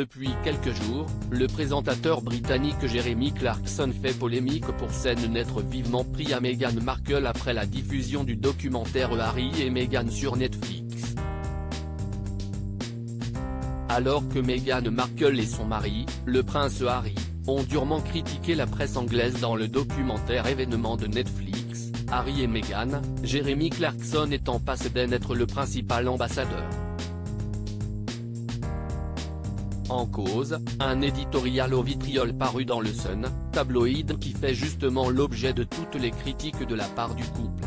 Depuis quelques jours, le présentateur britannique Jeremy Clarkson fait polémique pour s'en être vivement pris à Meghan Markle après la diffusion du documentaire Harry et Meghan sur Netflix. Alors que Meghan Markle et son mari, le prince Harry, ont durement critiqué la presse anglaise dans le documentaire événement de Netflix, Harry et Meghan, Jeremy Clarkson est en passe d'en être le principal ambassadeur. En cause, un éditorial au vitriol paru dans le Sun, tabloïd qui fait justement l'objet de toutes les critiques de la part du couple.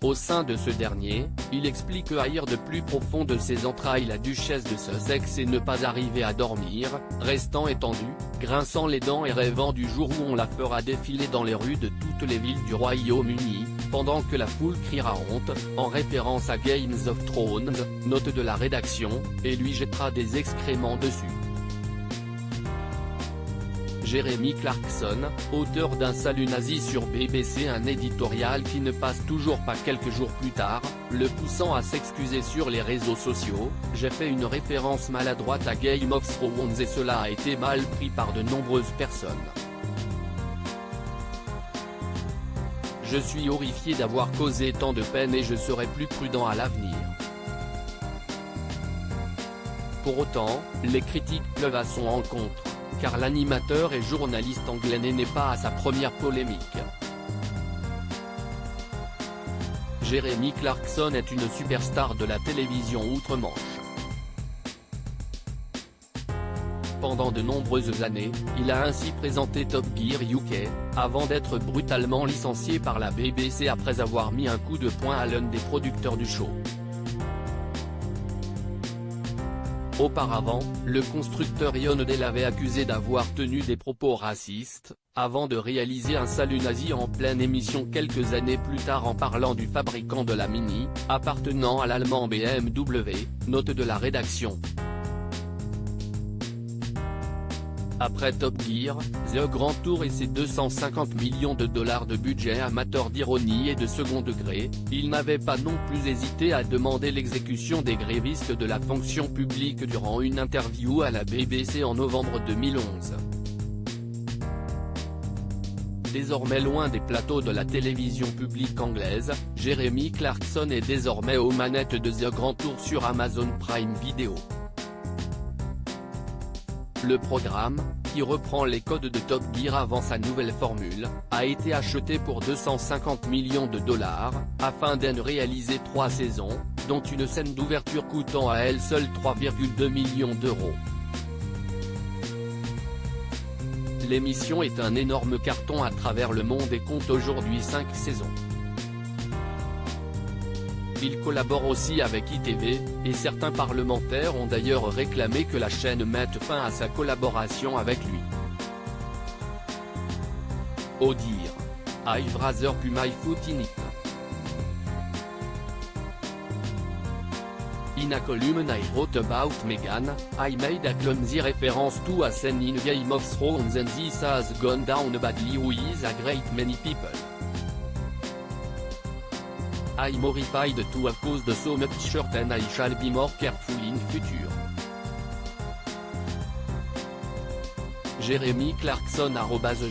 Au sein de ce dernier, il explique haïr de plus profond de ses entrailles la duchesse de Sussex et ne pas arriver à dormir, restant étendu, grinçant les dents et rêvant du jour où on la fera défiler dans les rues de toutes les villes du Royaume-Uni, pendant que la foule criera honte, en référence à Game of Thrones, note de la rédaction, et lui jettera des excréments dessus. Jeremy Clarkson, auteur d'un salut nazi sur BBC, un éditorial qui ne passe toujours pas quelques jours plus tard, le poussant à s'excuser sur les réseaux sociaux. J'ai fait une référence maladroite à Game of Thrones et cela a été mal pris par de nombreuses personnes. Je suis horrifié d'avoir causé tant de peine et je serai plus prudent à l'avenir. Pour autant, les critiques pleuvent à son encontre, car l'animateur et journaliste anglais n'est pas à sa première polémique. Jeremy Clarkson est une superstar de la télévision outre-Manche. Pendant de nombreuses années, il a ainsi présenté Top Gear UK, avant d'être brutalement licencié par la BBC après avoir mis un coup de poing à l'un des producteurs du show. Auparavant, le constructeur Hyundai l'avait accusé d'avoir tenu des propos racistes, avant de réaliser un salut nazi en pleine émission quelques années plus tard en parlant du fabricant de la Mini, appartenant à l'allemand BMW, note de la rédaction. Après Top Gear, The Grand Tour et ses 250 millions de dollars de budget amateur d'ironie et de second degré, il n'avait pas non plus hésité à demander l'exécution des grévistes de la fonction publique durant une interview à la BBC en novembre 2011. Désormais loin des plateaux de la télévision publique anglaise, Jeremy Clarkson est désormais aux manettes de The Grand Tour sur Amazon Prime Video. Le programme, qui reprend les codes de Top Gear avant sa nouvelle formule, a été acheté pour 250 millions de dollars, afin d'en réaliser 3 saisons, dont une scène d'ouverture coûtant à elle seule 3,2 millions d'euros. L'émission est un énorme carton à travers le monde et compte aujourd'hui 5 saisons. Il collabore aussi avec ITV, et certains parlementaires ont d'ailleurs réclamé que la chaîne mette fin à sa collaboration avec lui. Au dire, I'd rather put my foot in it. In a column I wrote about Meghan, I made a clumsy reference to a scene in Game of Thrones and this has gone down badly with a great many people. I'm horrified to have caused so much hurt and I shall be more careful in future. Jeremy Clarkson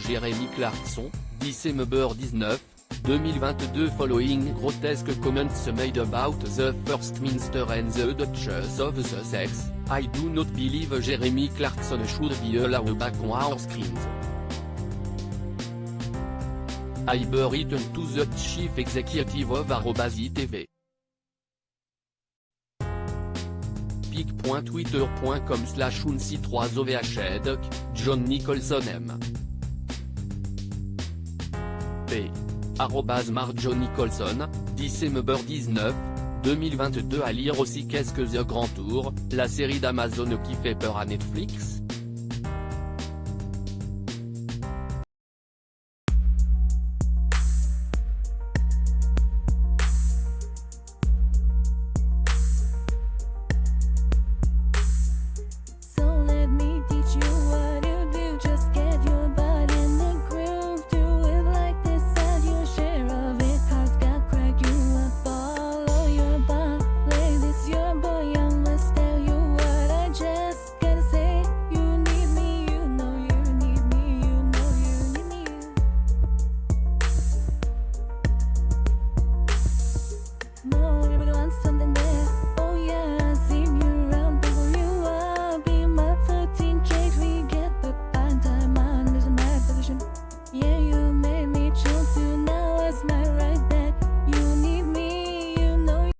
@Jeremy Clarkson, December 19, 2022. Following grotesque comments made about the First Minister and the Duchess of Sussex, I do not believe Jeremy Clarkson should be allowed back on our screens. I've written to the chief executive of @ITV. pic.twitter.com/unc3ovhedok, John Nicholson M. P. @Mark Nicholson, December 19, 2022. À lire aussi. Qu'est-ce que The Grand Tour, la série d'Amazon qui fait peur à Netflix?